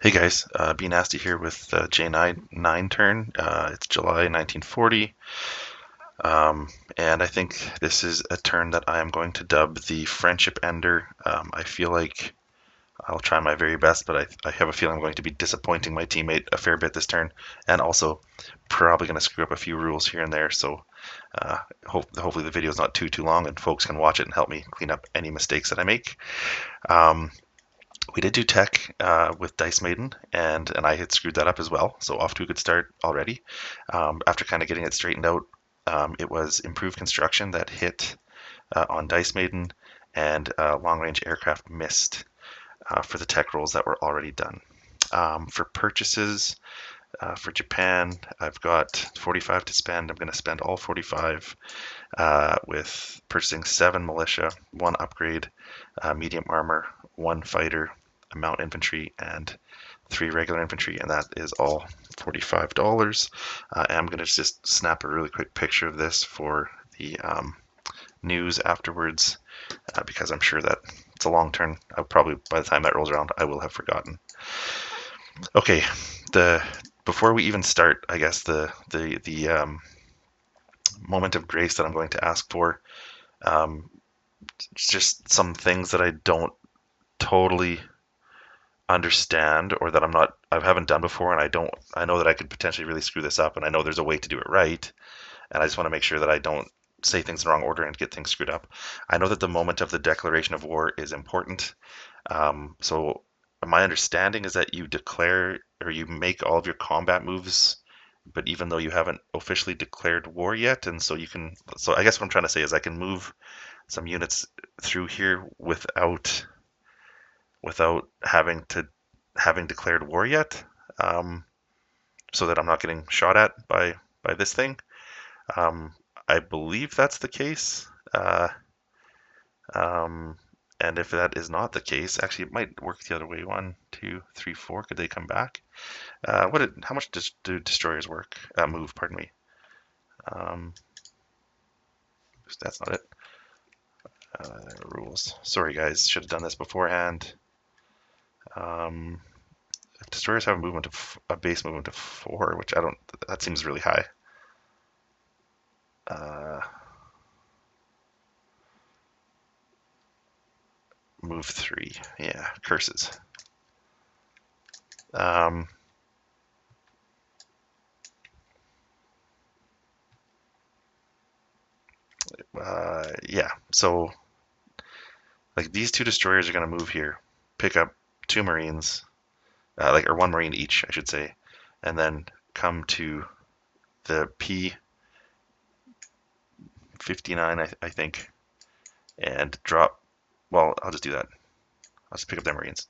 Hey guys, Be Nasty here with J9 turn. It's July 1940, and I think this is a turn that I am going to dub the Friendship Ender. I feel like I'll try my very best, but I have a feeling I'm going to be disappointing my teammate a fair bit this turn, and also probably going to screw up a few rules here and there. So hopefully the video is not too long, and folks can watch it and help me clean up any mistakes that I make. Um, we did do tech with Dice Maiden, and I had screwed that up as well. So off to a good start already. After kind of getting it straightened out, it was improved construction that hit on Dice Maiden, and long range aircraft missed for the tech rolls that were already done. For purchases for Japan, I've got 45 to spend. I'm going to spend all 45 with purchasing 7 militia, 1 upgrade, medium armor, 1 fighter, a mount infantry, and 3 regular infantry, and that is all $45. I'm going to just snap a really quick picture of this for the news afterwards, because I'm sure that it's a long turn. I'll probably, by the time that rolls around, I will have forgotten. Okay, before we even start, I guess the moment of grace that I'm going to ask for, just some things that I don't totally understand, or that I haven't done before, and I know that I could potentially really screw this up, and I know there's a way to do it right, and I just want to make sure that I don't say things in the wrong order and get things screwed up. I know that the moment of the declaration of war is important. So my understanding is that you declare, or you make all of your combat moves, but even though you haven't officially declared war yet, and so I guess what I'm trying to say is I can move some units through here without having declared war yet, so that I'm not getting shot at by this thing. I believe that's the case. And if that is not the case, actually, it might work the other way. 1, 2, 3, 4. Could they come back? How much do destroyers move? Pardon me. That's not it. Rules. Sorry, guys. Should have done this beforehand. Destroyers have a base movement of 4, which that seems really high. Move 3. Yeah, curses. Yeah, so like these 2 destroyers are going to move here, pick up 2 marines, or 1 marine each, I should say, and then come to the P-59, I think, and drop. Well, I'll just do that. I'll just pick up their marines.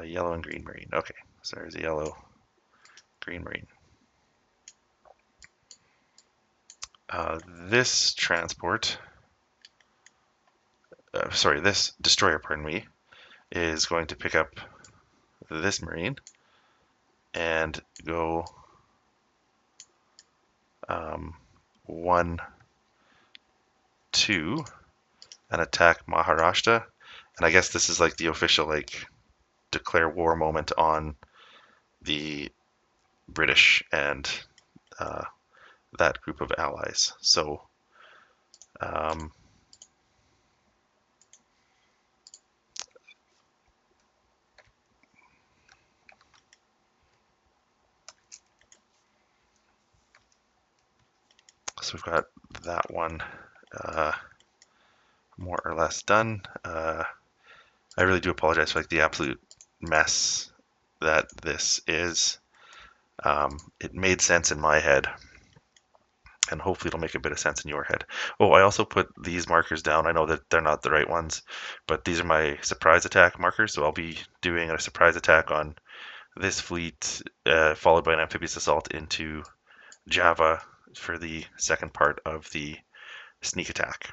Yellow and green marine. Okay, so there's a yellow, green marine. This destroyer, pardon me, is going to pick up this marine and go 1, 2, and attack Maharashtra. And I guess this is like the official declare war moment on the British and that group of allies. So we've got that one more or less done. I really do apologize for the absolute mess that this is. It made sense in my head, and hopefully it'll make a bit of sense in your head. Oh, I also put these markers down. I know that they're not the right ones, but these are my surprise attack markers, so I'll be doing a surprise attack on this fleet, followed by an amphibious assault into Java for the second part of the sneak attack.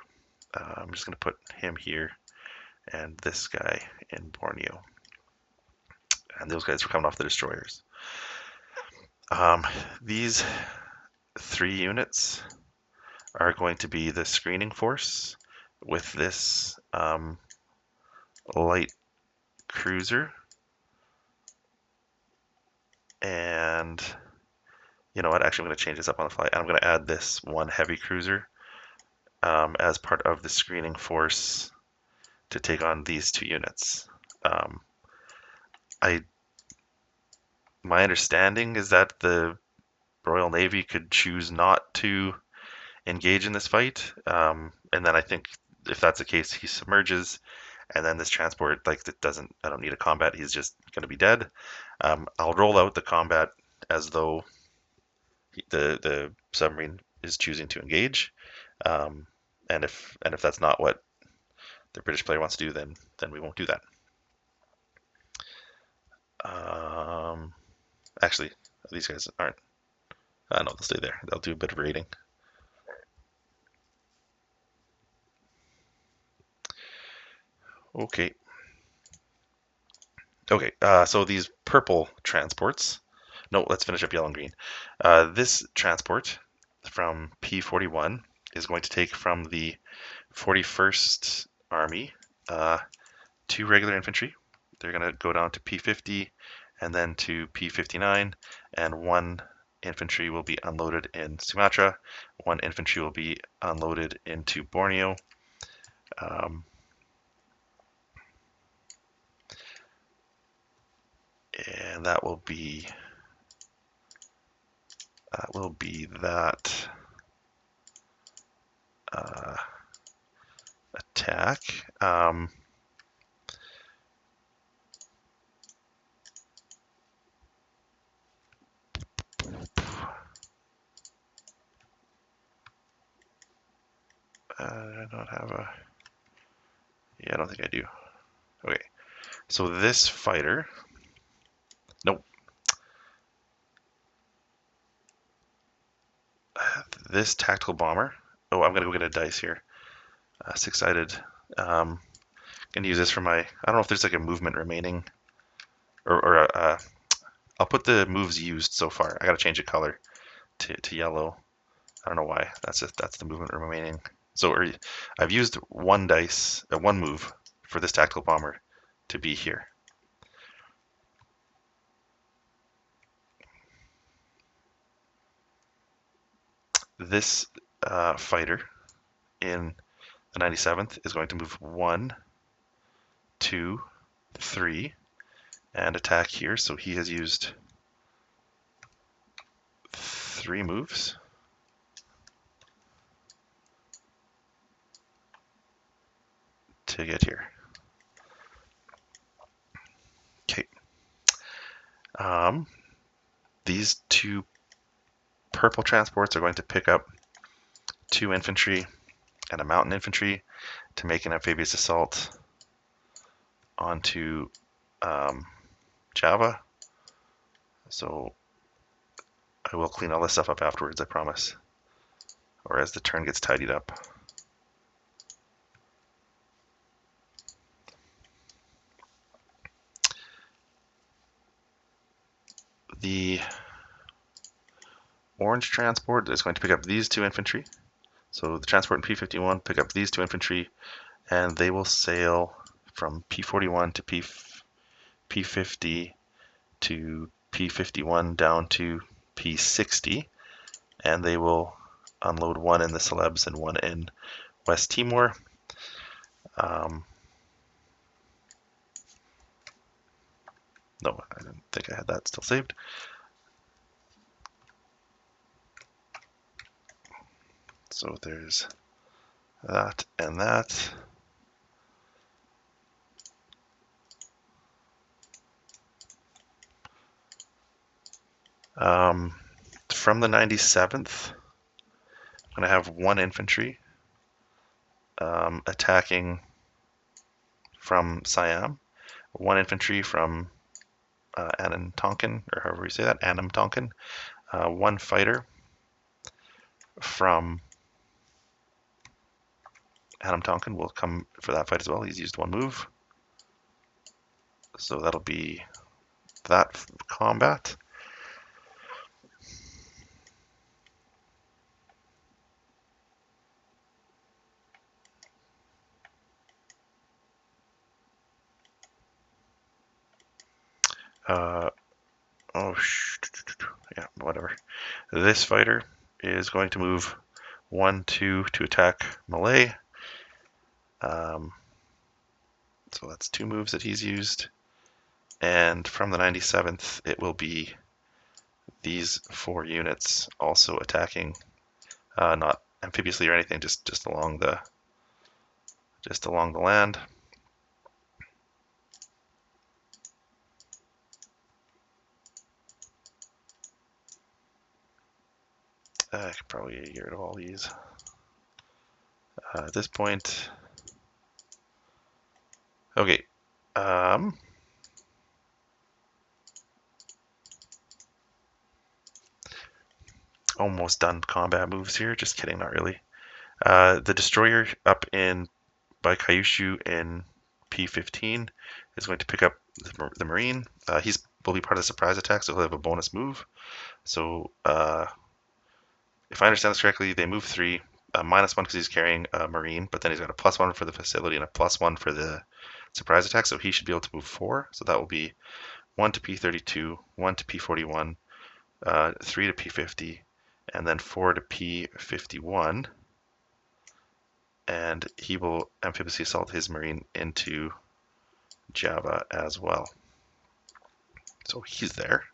I'm just going to put him here and this guy in Borneo. And those guys were coming off the destroyers. These 3 units are going to be the screening force with this light cruiser And you know what? Actually, I'm going to change this up on the fly. I'm going to add this one heavy cruiser as part of the screening force to take on these two units. Um, I My understanding is that the Royal Navy could choose not to engage in this fight, and then I think if that's the case, he submerges, and then this transport, like, it doesn't, I don't need a combat. He's just going to be dead. I'll roll out the combat as though the submarine is choosing to engage, um, and if that's not what the British player wants to do, then we won't do that. Actually, these guys aren't. No, they'll stay there. They'll do a bit of raiding. Okay. Okay, so these purple transports. No, let's finish up yellow and green. This transport from P41 is going to take from the 41st Army two regular infantry. They're going to go down to P50 and then to P59, and one infantry will be unloaded in Sumatra. One infantry will be unloaded into Borneo. And that will be that attack. I don't have a. Yeah, I don't think I do. Okay, so this fighter. Nope. This tactical bomber. Oh, I'm gonna go get a dice here. Six-sided. Gonna use this for my. I don't know if there's like a movement remaining, or I'll put the moves used so far. I gotta change the color to yellow. I don't know why. That's the movement remaining. So I've used one dice, one move for this tactical bomber to be here. This fighter in the 97th is going to move 1, 2, 3, and attack here. So he has used 3 moves. To get here. Okay. These 2 purple transports are going to pick up 2 infantry and a mountain infantry to make an amphibious assault onto Java. So I will clean all this stuff up afterwards, I promise. Or as the turn gets tidied up. The orange transport is going to pick up these 2 infantry. So the transport in P51 pick up these 2 infantry, and they will sail from P41 to P50 to P51 down to P60, and they will unload 1 in the Celebes and 1 in West Timor. No, I didn't think I had that still saved. So there's that and that. From the 97th, I'm going to have 1 infantry attacking from Siam, 1 infantry from Anam Tonkin, or however you say that, Anam Tonkin, 1 fighter from Anam Tonkin will come for that fight as well. He's used 1 move. So that'll be that combat. Oh, yeah, whatever. This fighter is going to move 1-2 to attack Malay. So that's 2 moves that he's used. And from the 97th, it will be these 4 units also attacking, not amphibiously or anything, just along the land. I could probably get rid of all these at this point. Okay. Almost done combat moves here. Just kidding, not really. The destroyer up in by Kyushu in P15 is going to pick up the Marine. He's will be part of the surprise attack, so he'll have a bonus move. So if I understand this correctly, they move 3, -1 because he's carrying a Marine, but then he's got a +1 for the facility and a +1 for the surprise attack, so he should be able to move 4. So that will be 1 to P32, 1 to P41, 3 to P50, and then 4 to P51. And he will amphibiously assault his Marine into Java as well. So he's there.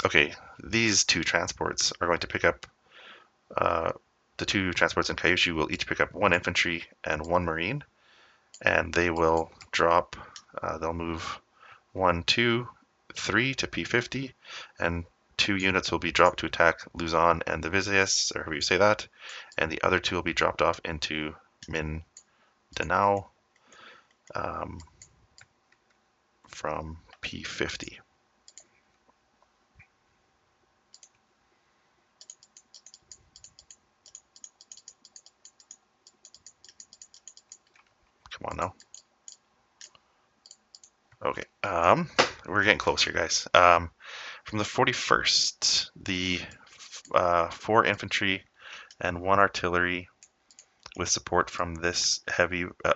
Okay, these 2 transports are going to pick up, the 2 transports in Kyushu will each pick up 1 infantry and 1 Marine, and they will drop, they'll move 1, 2, 3 to P50, and 2 units will be dropped to attack Luzon and the Visayas, or however you say that, and the other 2 will be dropped off into Mindanao from P50. Come on now. Okay, we're getting close here, guys. From the 41st, the 4 infantry and 1 artillery with support from this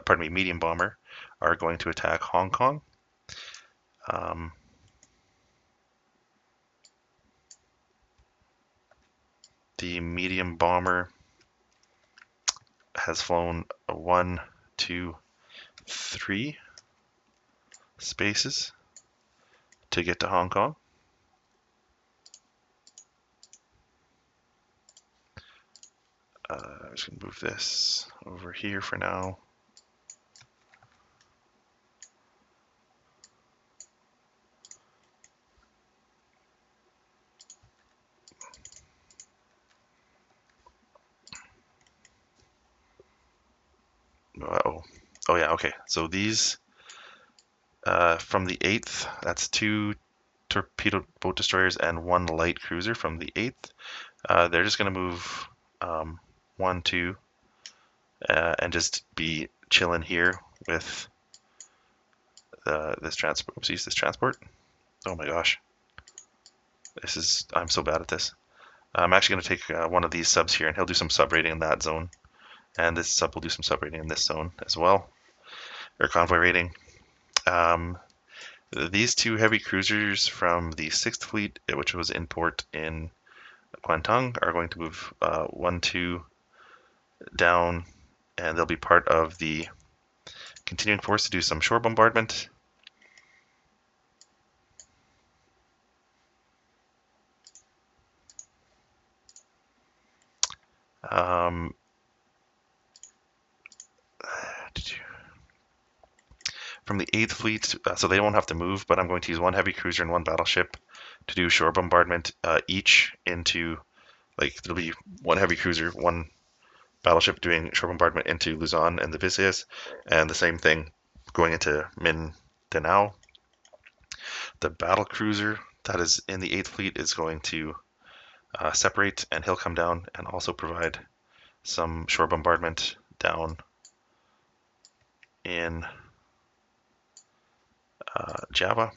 medium bomber are going to attack Hong Kong. The medium bomber has flown 1, 2, 3 spaces to get to Hong Kong. I'm just going to move this over here for now. Uh-oh. Oh yeah, okay. So these from the 8th, that's 2 torpedo boat destroyers and 1 light cruiser from the 8th. They're just going to move 1, 2, and just be chilling here with this transport. Oopsies, this transport. Oh my gosh. I'm so bad at this. I'm actually going to take one of these subs here, and he'll do some sub raiding in that zone. And this sub will do some sub raiding in this zone as well, or convoy raiding. These 2 heavy cruisers from the 6th Fleet, which was in port in Kwantung, are going to move 1, 2 down, and they'll be part of the continuing force to do some shore bombardment. From the 8th Fleet, so they won't have to move, but I'm going to use 1 heavy cruiser and 1 battleship to do shore bombardment each into, like, there'll be 1 heavy cruiser, 1 battleship doing shore bombardment into Luzon and the Visayas, and the same thing going into Mindanao. The battle cruiser that is in the 8th Fleet is going to separate, and he'll come down and also provide some shore bombardment down in Java.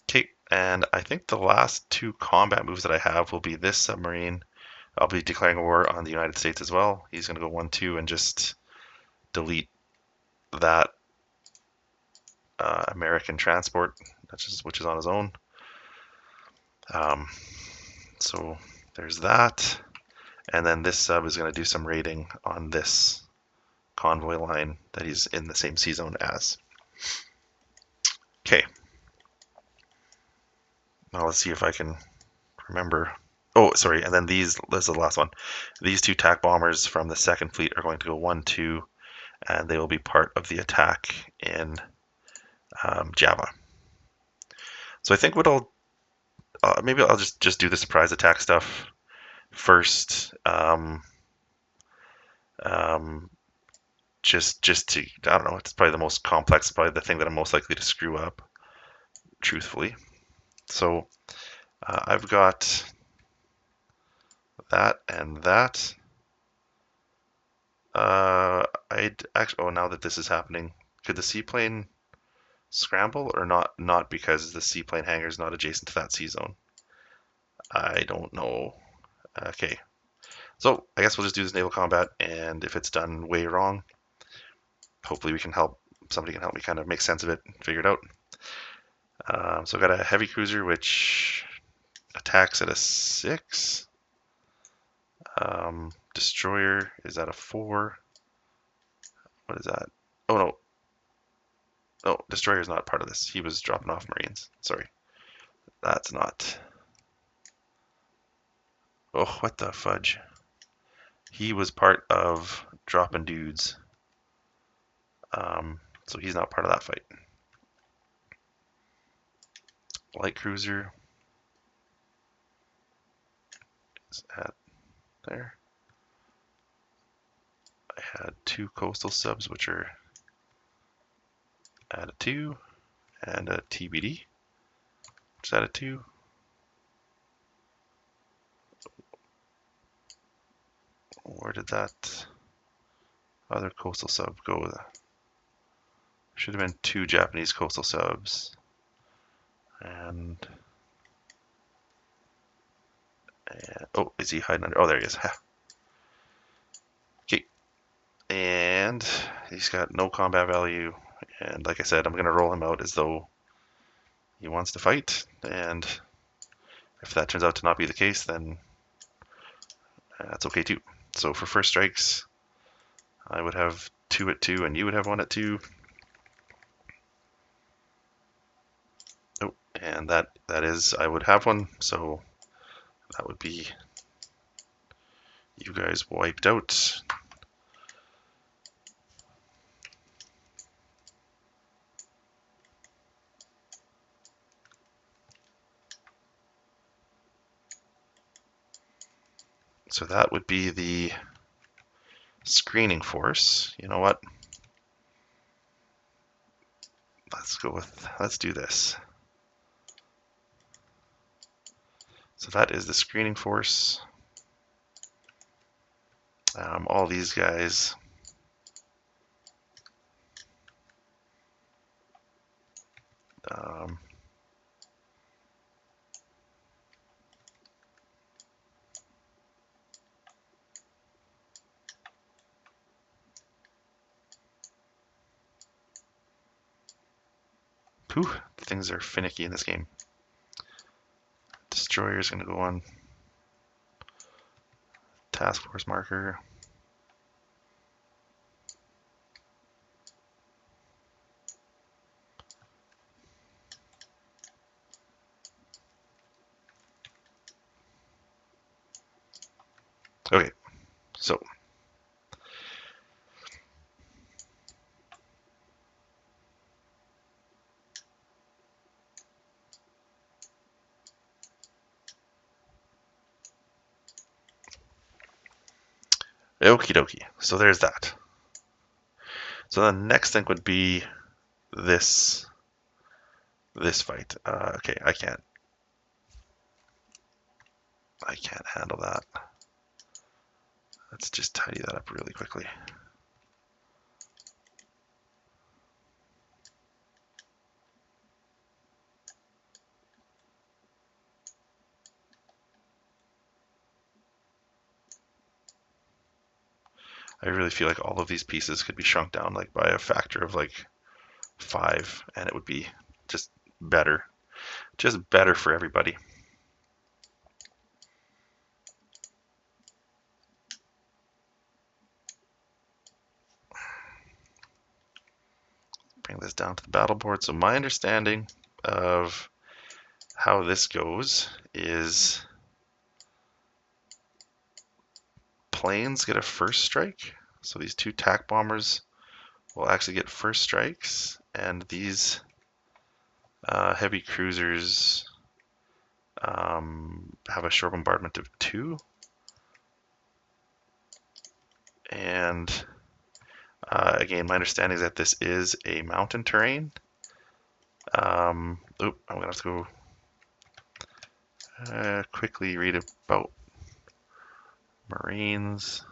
Okay, and I think the last 2 combat moves that I have will be this submarine. I'll be declaring a war on the United States as well. He's going to go 1, 2 and just delete that American transport, which is on his own. So there's that. And then this sub is going to do some raiding on this convoy line that he's in the same sea zone as. Okay. Now let's see if I can remember. Oh, sorry. And then this is the last one. These 2 attack bombers from the 2nd Fleet are going to go 1, 2, and they will be part of the attack in Java. So I think what maybe I'll just do the surprise attack stuff first. Just to, I don't know, it's probably the most complex, probably the thing that I'm most likely to screw up, truthfully. So I've got that and that. I'd actually, oh, now that this is happening, could the seaplane scramble or not? Not because the seaplane hangar is not adjacent to that sea zone. I don't know. Okay, so I guess we'll just do this naval combat, and if it's done way wrong, hopefully we can help. Somebody can help me kind of make sense of it and figure it out. So I've got a heavy cruiser which attacks at a 6. Destroyer is at a 4. What is that? Oh no. Oh, Destroyer is not part of this. He was dropping off Marines. Sorry. That's not. Oh, what the fudge. He was part of dropping dudes. So he's not part of that fight. Light cruiser is at there. I had 2 coastal subs, which are at a 2, and a TBD, which is at a 2. Where did that other coastal sub go? Should have been 2 Japanese coastal subs. And oh, is he hiding under? Oh, there he is. Okay. And he's got no combat value. And like I said, I'm going to roll him out as though he wants to fight. And if that turns out to not be the case, then that's okay too. So for first strikes, I would have 2 at 2, and you would have 1 at 2. Oh, and that is, I would have 1, so that would be you guys wiped out. So that would be the screening force. You know what? Let's do this. So that is the screening force. All these guys. Whew, things are finicky in this game. Destroyer is going to go on task force marker. Okay, so okie dokie. So there's that. So the next thing would be this fight. Okay, I can't handle that. Let's just tidy that up really quickly. I really feel like all of these pieces could be shrunk down like by a factor of like 5, and it would be just better. Just better for everybody. Bring this down to the battle board. So my understanding of how this goes is planes get a first strike. So these 2 tack bombers will actually get first strikes, and these heavy cruisers have a shore bombardment of 2. And again, my understanding is that this is a mountain terrain. I'm going to have to go quickly read about Marines.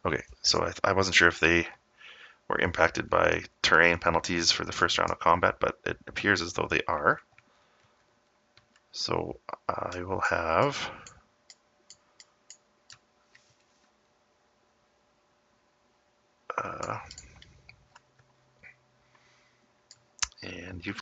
Okay, so I wasn't sure if they were impacted by terrain penalties for the first round of combat, but it appears as though they are. So I will have and you've